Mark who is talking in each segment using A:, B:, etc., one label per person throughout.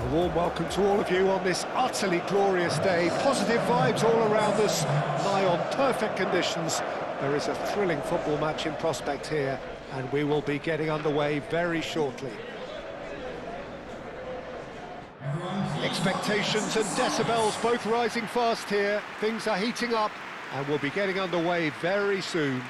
A: A warm welcome to all of you on this utterly glorious day. Positive vibes all around us, nigh on perfect conditions. There is a thrilling football match in prospect here, and we will be getting underway very shortly. Expectations and decibels both rising fast here. Things are heating up, and we'll be getting underway very soon.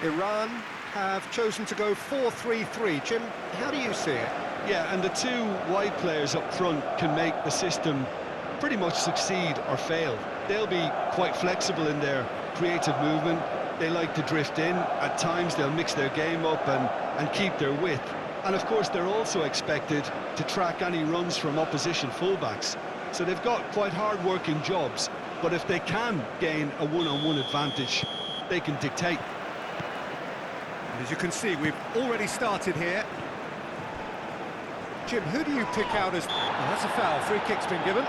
A: Iran have chosen to go 4-3-3. Jim, how do you see it?
B: Yeah, and the two wide players up front can make the system pretty much succeed or fail. They'll be quite flexible in their creative movement. They like to drift in. At times they'll mix their game up and keep their width. And of course they're also expected to track any runs from opposition fullbacks. So they've got quite hard-working jobs, but if they can gain a one-on-one advantage, they can dictate.
A: As you can see, we've already started here. Jim, who do you pick out as... Oh, that's a foul. Free kick's been given.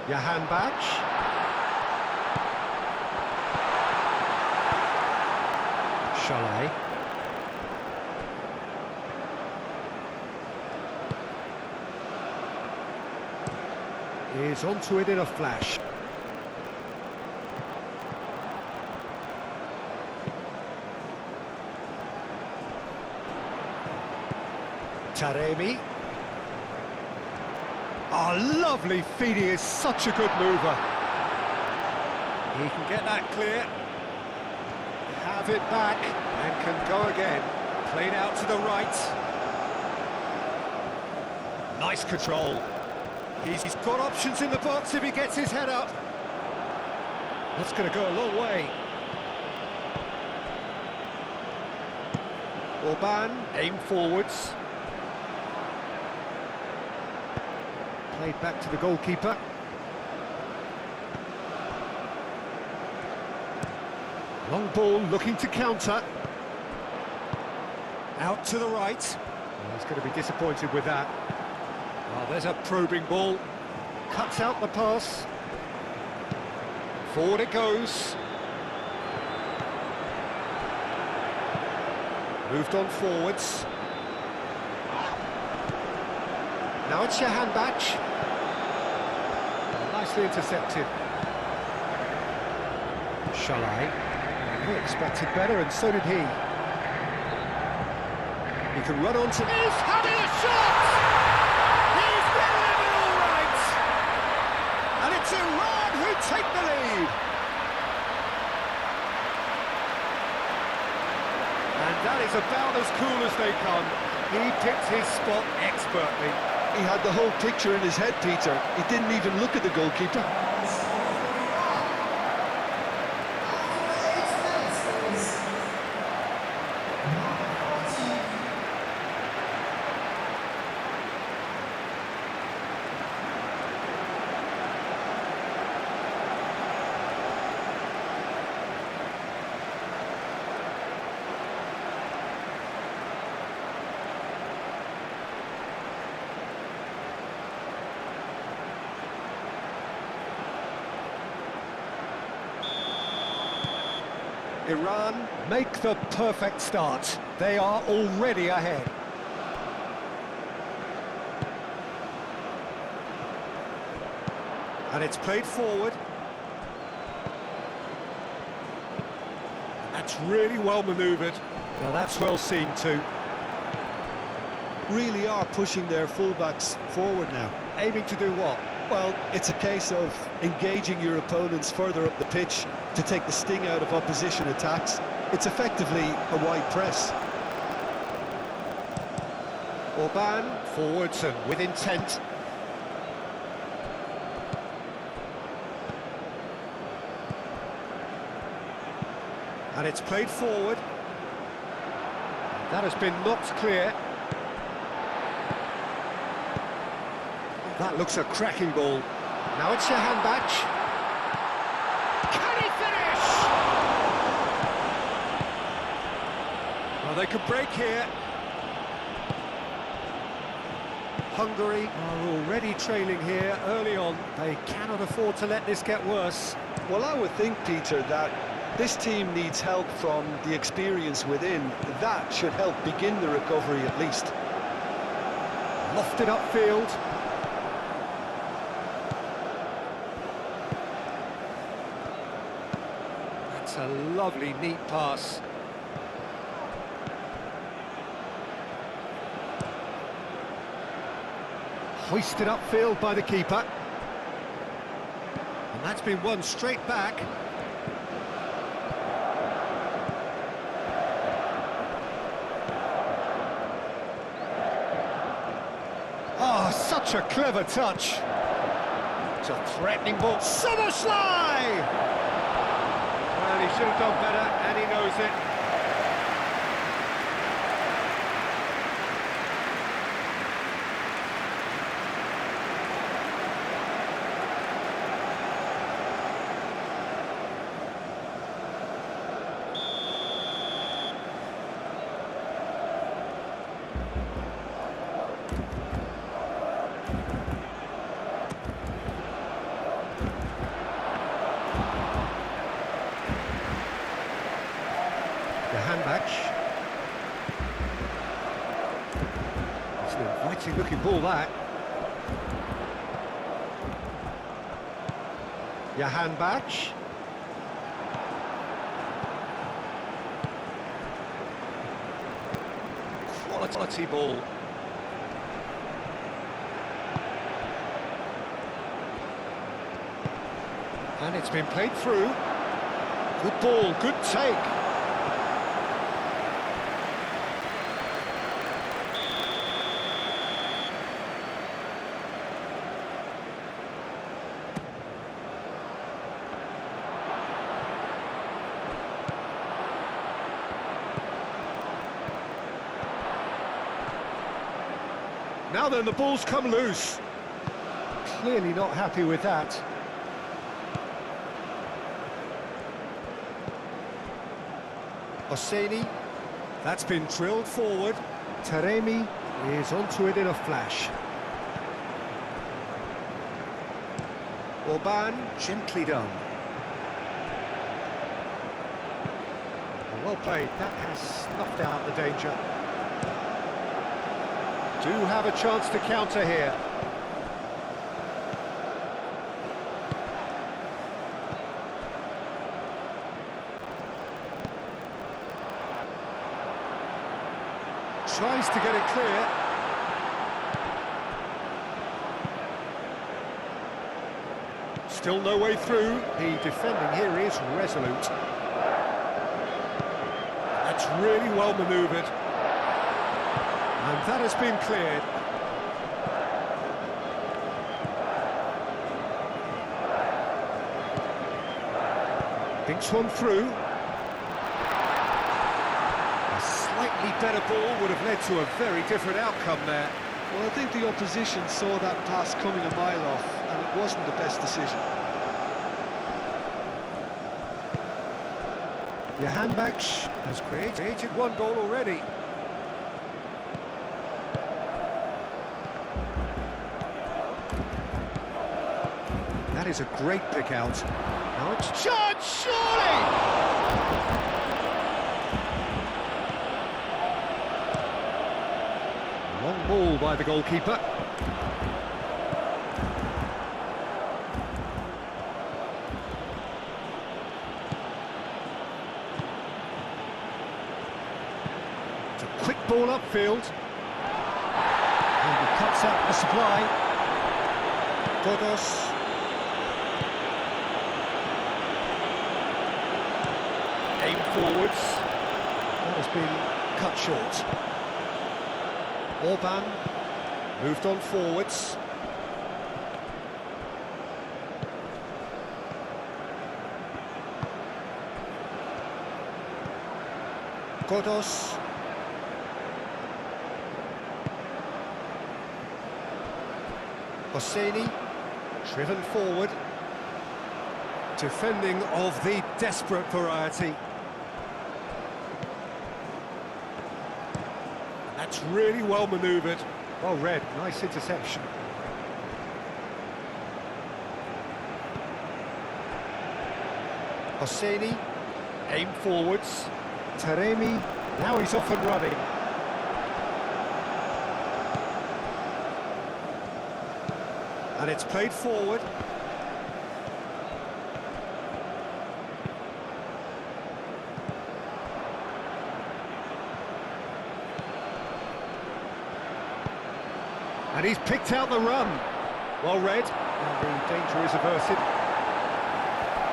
A: Johan Bach. Shalai. Is onto it in a flash. Taremi. Oh, lovely feed. He is such a good mover. He can get that clear. Have it back and can go again. Played out to the right. Nice control. He's got options in the box if he gets his head up. That's going to go a long way. Orban, aim forwards. Played back to the goalkeeper. Long ball, looking to counter. Out to the right. Oh, he's going to be disappointed with that. Oh, there's a probing ball. Cuts out the pass. Forward it goes. Moved on forwards. Now it's Johan Bach. Nicely intercepted. Shalai. He expected better, and so did he. He can run on to... He's having a shot! He's doing it all right! And it's Iran who take the lead! And that is about as cool as they come. He picked his spot expertly.
B: He had the whole picture in his head, Peter. He didn't even look at the goalkeeper.
A: Iran make the perfect start. They are already ahead. And it's played forward. That's really well manoeuvred. Now that's well seen too.
B: Really are pushing their fullbacks forward now.
A: Aiming to do what?
B: Well, it's a case of engaging your opponents further up the pitch to take the sting out of opposition attacks. It's effectively a wide press.
A: Orban, forwards and with intent. And it's played forward. That has been knocked clear. That looks a cracking ball. Now it's your hand batch. Can he finish? Well, they could break here. Hungary are already trailing here early on. They cannot afford to let this get worse.
B: Well, I would think, Peter, that this team needs help from the experience within. That should help begin the recovery at least.
A: Lofted upfield. That's a lovely, neat pass. Hoisted upfield by the keeper. And that's been won straight back. Oh, such a clever touch. It's a threatening ball. Somerslide! Well, he should have done better, and he knows it. The hand match. It's an inviting looking ball, that. Your hand match. Quality ball. And it's been played through. Good ball, good take. Now then, the ball's come loose. Clearly not happy with that. Oseni, that's been drilled forward. Taremi is onto it in a flash. Orban, gently done. Well played, that has snuffed out the danger. Do have a chance to counter here. Tries to get it clear. Still no way through. The defending here is resolute. That's really well manoeuvred. And that has been cleared. Thinks one through. A slightly better ball would have led to a very different outcome there.
B: Well, I think the opposition saw that pass coming a mile off, and it wasn't the best decision.
A: Your handbacks has created one goal already. That is a great pick out. Now it's shot, surely! Long ball by the goalkeeper. It's a quick ball upfield. And he cuts out the supply. Godos. Aim forwards. That has been cut short. Orban moved on forwards. Godos. Hosseini, driven forward. Defending of the desperate variety. That's really well manoeuvred. Well read, nice interception. Hosseini, aim forwards. Taremi, now he's off and running. And it's played forward. And he's picked out the run. Well read, and the danger is averted.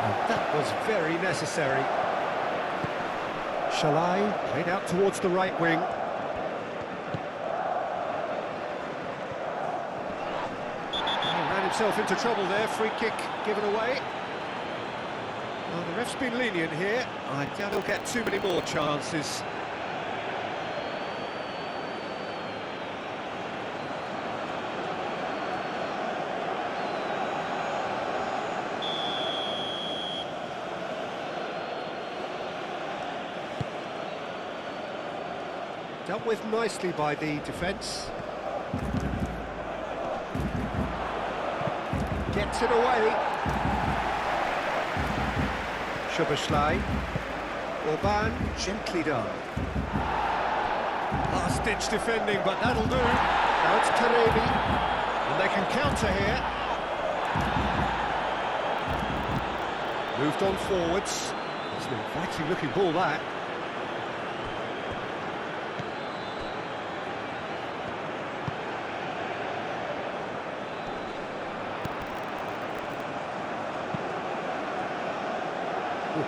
A: And that was very necessary. Shalai played out towards the right wing. He ran himself into trouble there, free kick given away. Well, the ref's been lenient here. I doubt he'll get too many more chances. Dealt with nicely by the defence. Gets it away. Szoboszlai. Orban, gently done. Last-ditch defending, but that'll do. Now it's Taremi. And they can counter here. Moved on forwards. It's an inviting-looking ball, that.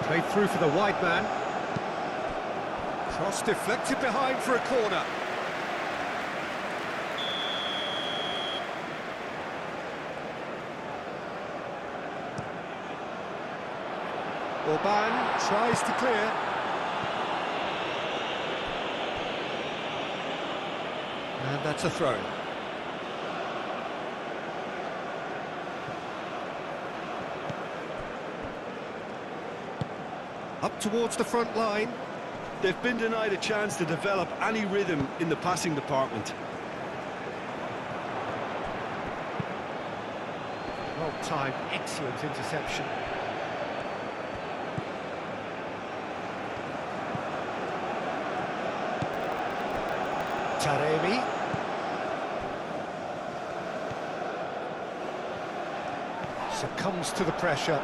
A: Played through for the wide man. Cross deflected behind for a corner. Orban tries to clear. And that's a throw. Up towards the front line.
B: They've been denied a chance to develop any rhythm in the passing department.
A: Well timed, excellent interception. Taremi. Succumbs to the pressure.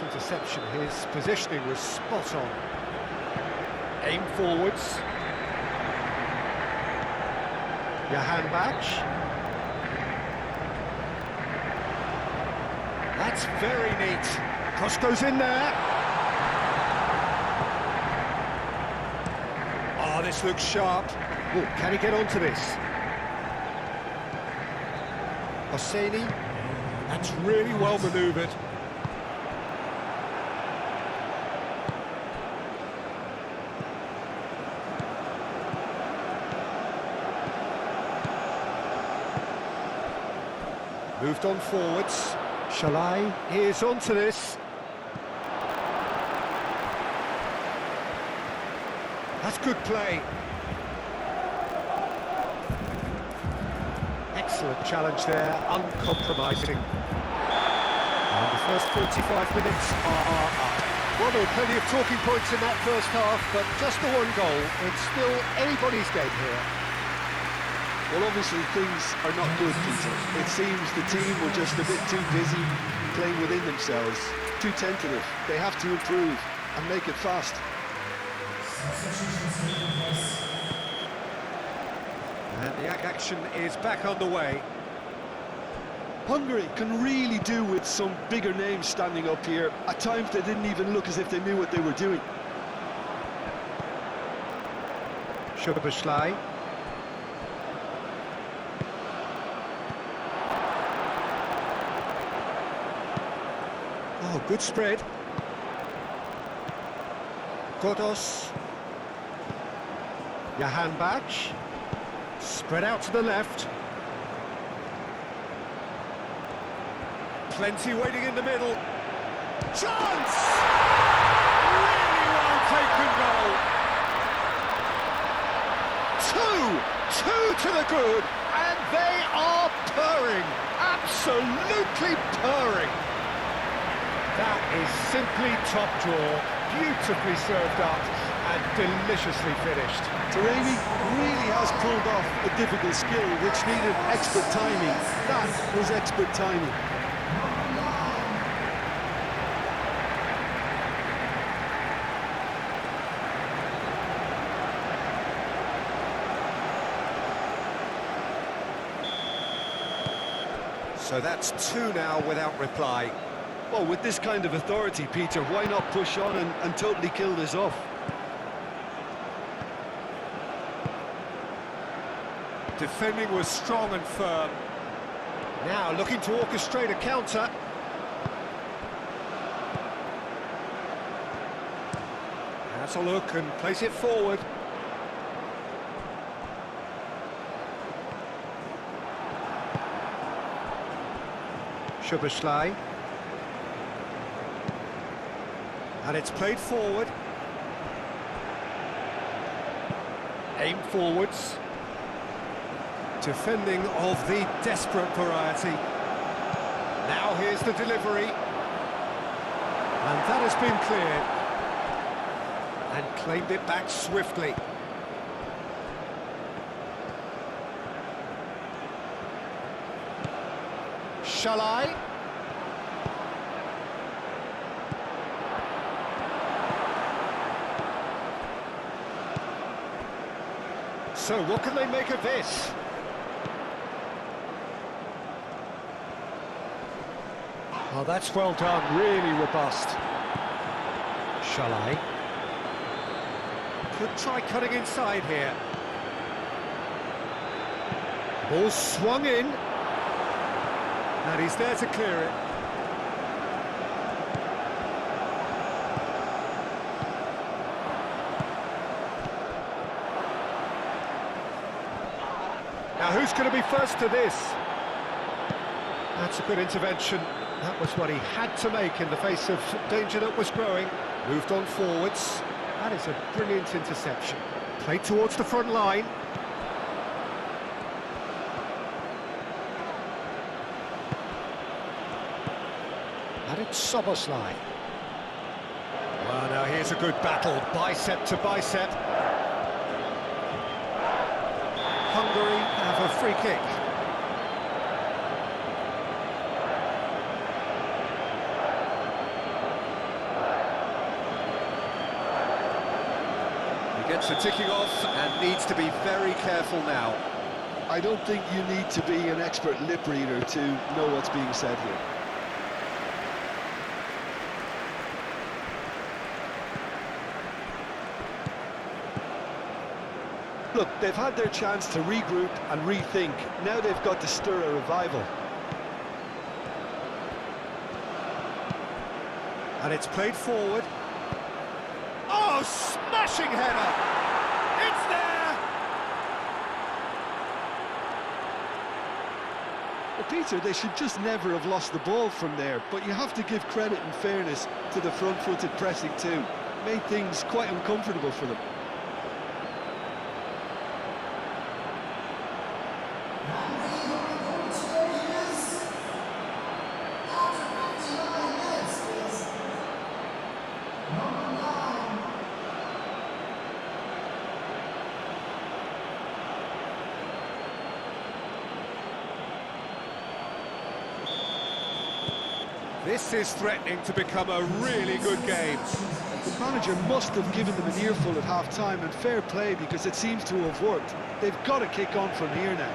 A: Interception, his positioning was spot on. Aim forwards. Johan Bach. That's very neat. Cross goes in there. Oh, this looks sharp. Oh, can he get onto this? Hosseini. That's really well manoeuvred. Moved on forwards. Shalai is onto this. That's good play. Excellent challenge there, uncompromising. And the first 45 minutes are up. Well, there were plenty of talking points in that first half, but just the one goal. It's still anybody's game here.
B: Well, obviously things are not good, Peter. It seems the team were just a bit too busy playing within themselves, too tentative. They have to improve and make it fast.
A: And the action is back underway.
B: Hungary can really do with some bigger names standing up here. At times they didn't even look as if they knew what they were doing.
A: Szoboszlai. Oh, good spread. Godos. Jahan Bach. Spread out to the left. Plenty waiting in the middle. Chance! Really well taken goal. Two to the good, and they are purring. Absolutely purring. That is simply top draw, beautifully served up and deliciously finished.
B: Taremi really has pulled off a difficult skill which needed expert timing. That was expert timing.
A: So that's two now without reply.
B: Well, with this kind of authority, Peter, why not push on and totally kill this off?
A: Defending was strong and firm. Now looking to orchestrate a counter. Has a look and place it forward. Schuberschlei. And it's played forward. Aim forwards. Defending of the desperate variety. Now here's the delivery. And that has been cleared. And claimed it back swiftly. Shalai. So what can they make of this? Oh, that's well done, really robust. Shalai. Could try cutting inside here. Ball swung in. And he's there to clear it. Now who's going to be first to this? That's a good intervention. That was what he had to make in the face of danger that was growing. Moved on forwards. That is a brilliant interception. Played towards the front line. And it's Soboslai. Well, now here's a good battle, bicep to bicep. Hungary have a free kick. He gets the ticking off and needs to be very careful now.
B: I don't think you need to be an expert lip reader to know what's being said here. Look, they've had their chance to regroup and rethink. Now they've got to stir a revival.
A: And it's played forward. Oh, smashing header! It's there!
B: Well, Peter, they should just never have lost the ball from there, but you have to give credit and fairness to the front-footed pressing too. Made things quite uncomfortable for them.
A: This is threatening to become a really good game.
B: The manager must have given them an earful at half-time, and fair play because it seems to have worked. They've got to kick on from here now.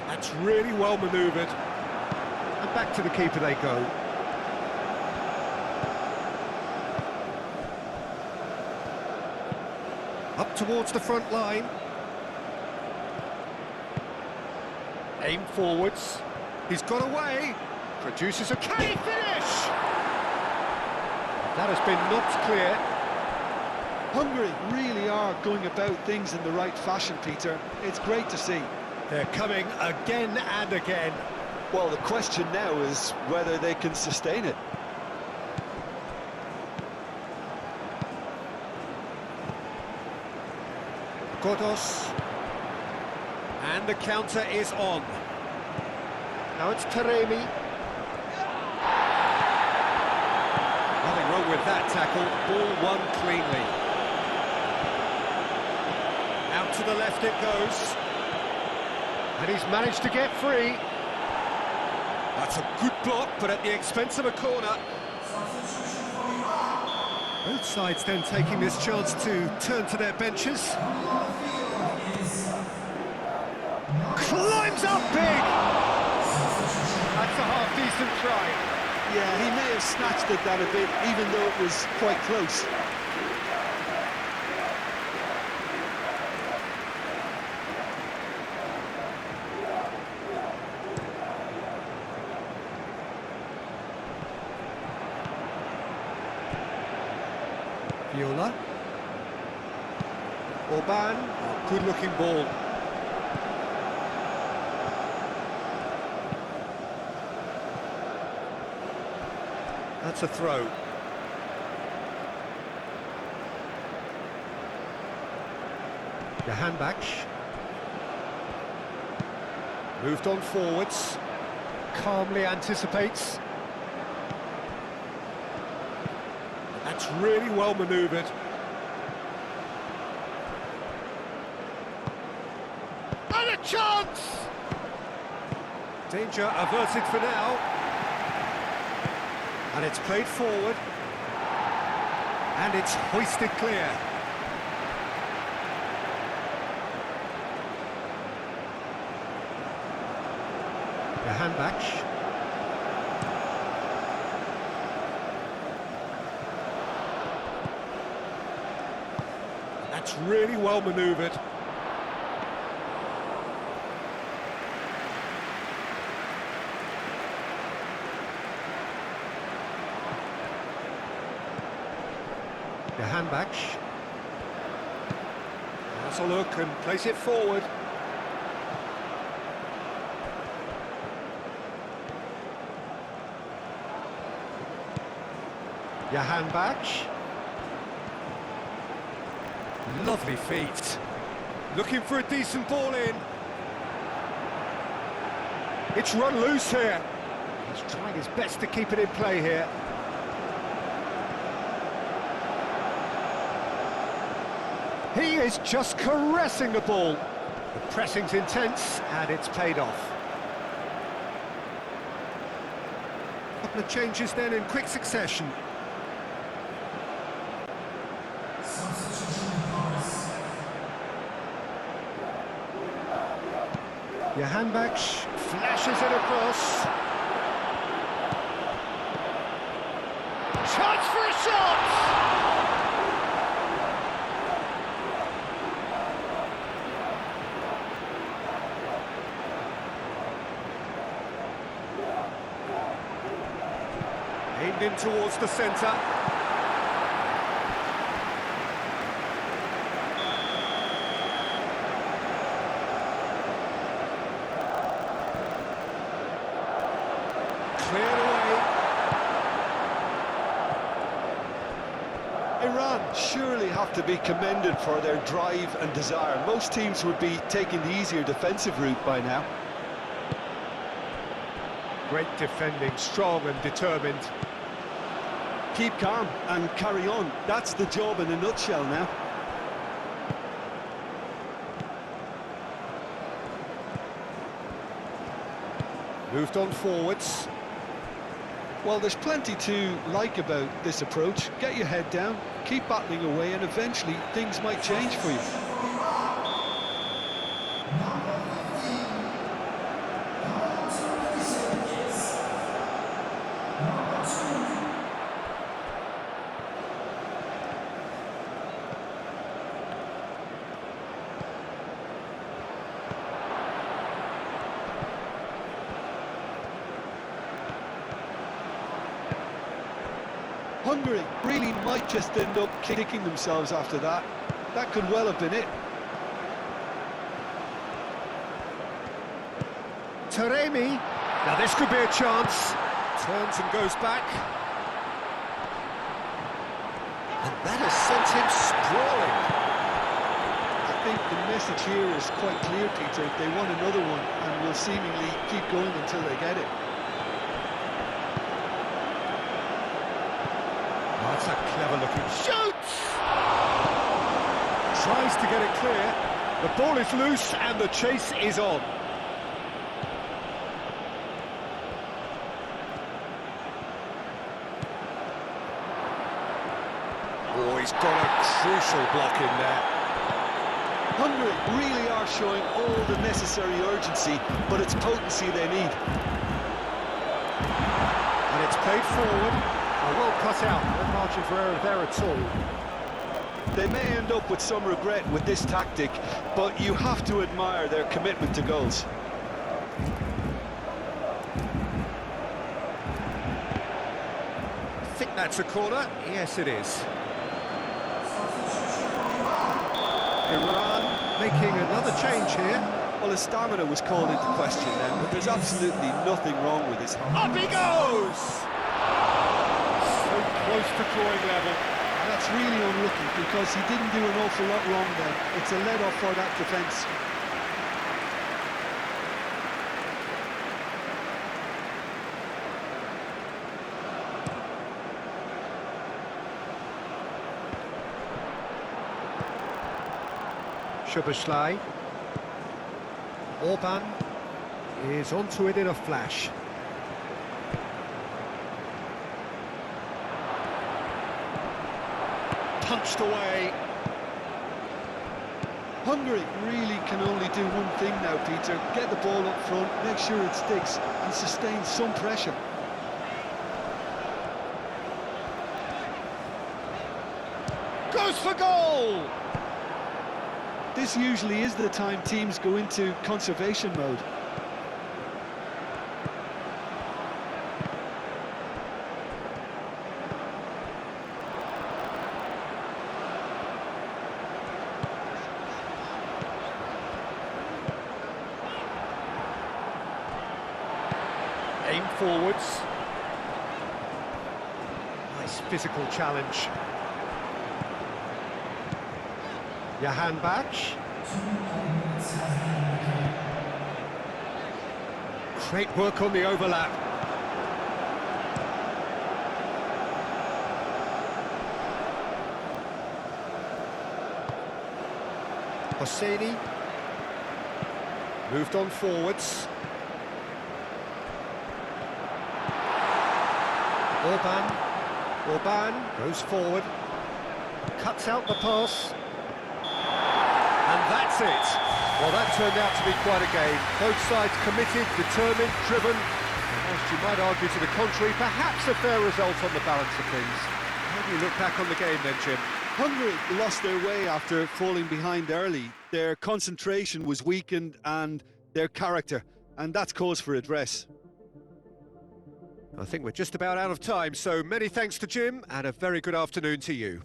A: That's really well manoeuvred. And back to the keeper they go. Up towards the front line. Aim forwards. He's got away. Produces a... Can he finish? That has been knocked clear.
B: Hungary really are going about things in the right fashion, Peter. It's great to see.
A: They're coming again and again.
B: Well, the question now is whether they can sustain it.
A: Kodos. And the counter is on. Now it's Taremi. Nothing wrong with that tackle. Ball won cleanly. Out to the left it goes. And he's managed to get free. That's a good block, but at the expense of a corner. Both sides then taking this chance to turn to their benches. Climbs up big! That's a half-decent try.
B: Yeah, he may have snatched at that a bit, even though it was quite close.
A: Viola. Orban, good-looking ball. That's a throw. Jahanbakhsh. Moved on forwards. Calmly anticipates. That's really well manoeuvred. And a chance! Danger averted for now. And it's played forward. And it's hoisted clear. Jahanbakhsh. That's really well manoeuvred. Jahanbakhsh. Has a look and place it forward. Jahanbakhsh. Lovely feet. Looking for a decent ball in. It's run loose here. He's trying his best to keep it in play here. He is just caressing the ball. The pressing's intense and it's paid off. A couple of changes then in quick succession. Jahanbakhsh flashes it across. Chance for a shot! Aimed in towards the centre. Cleared away.
B: Iran surely have to be commended for their drive and desire. Most teams would be taking the easier defensive route by now.
A: Great defending, strong and determined.
B: Keep calm and carry on. That's the job in a nutshell now.
A: Moved on forwards.
B: Well, there's plenty to like about this approach. Get your head down, keep battling away, and eventually things might change for you. Hungary really might just end up kicking themselves after that. That could well have been it.
A: Taremi. Now this could be a chance. Turns and goes back. And that has sent him sprawling.
B: I think the message here is quite clear, Peter. They want another one and will seemingly keep going until they get it.
A: Oh, that's a clever looking shoot! Tries to get it clear. The ball is loose and the chase is on. Oh, he's got a crucial block in there.
B: Hungary really are showing all the necessary urgency, but it's potency they need.
A: And it's played forward. Well cut out, no margin for error there at all.
B: They may end up with some regret with this tactic, but you have to admire their commitment to goals.
A: I think that's a corner. Yes, it is. Iran making another change here.
B: Well, his stamina was called into question then, but there's absolutely nothing wrong with his...
A: Up he goes! So close to drawing level.
B: And that's really unlucky, because he didn't do an awful lot wrong then. It's a let-off for that defence.
A: Szoboszlai. Orban is onto it in a flash. Punched away.
B: Hungary really can only do one thing now, Peter. Get the ball up front, make sure it sticks, and sustain some pressure.
A: Goes for goal!
B: This usually is the time teams go into conservation mode.
A: Aim forwards. Nice physical challenge. Johan Bach. Great work on the overlap. Hosseini. Moved on forwards. Orban goes forward. Cuts out the pass. And that's it. Well, that turned out to be quite a game. Both sides committed, determined, driven. And whilst you might argue to the contrary, perhaps a fair result on the balance of things. How do you look back on the game then, Jim?
B: Hungary lost their way after falling behind early. Their concentration was weakened and their character, and that's cause for address.
A: I think we're just about out of time, so many thanks to Jim, and a very good afternoon to you.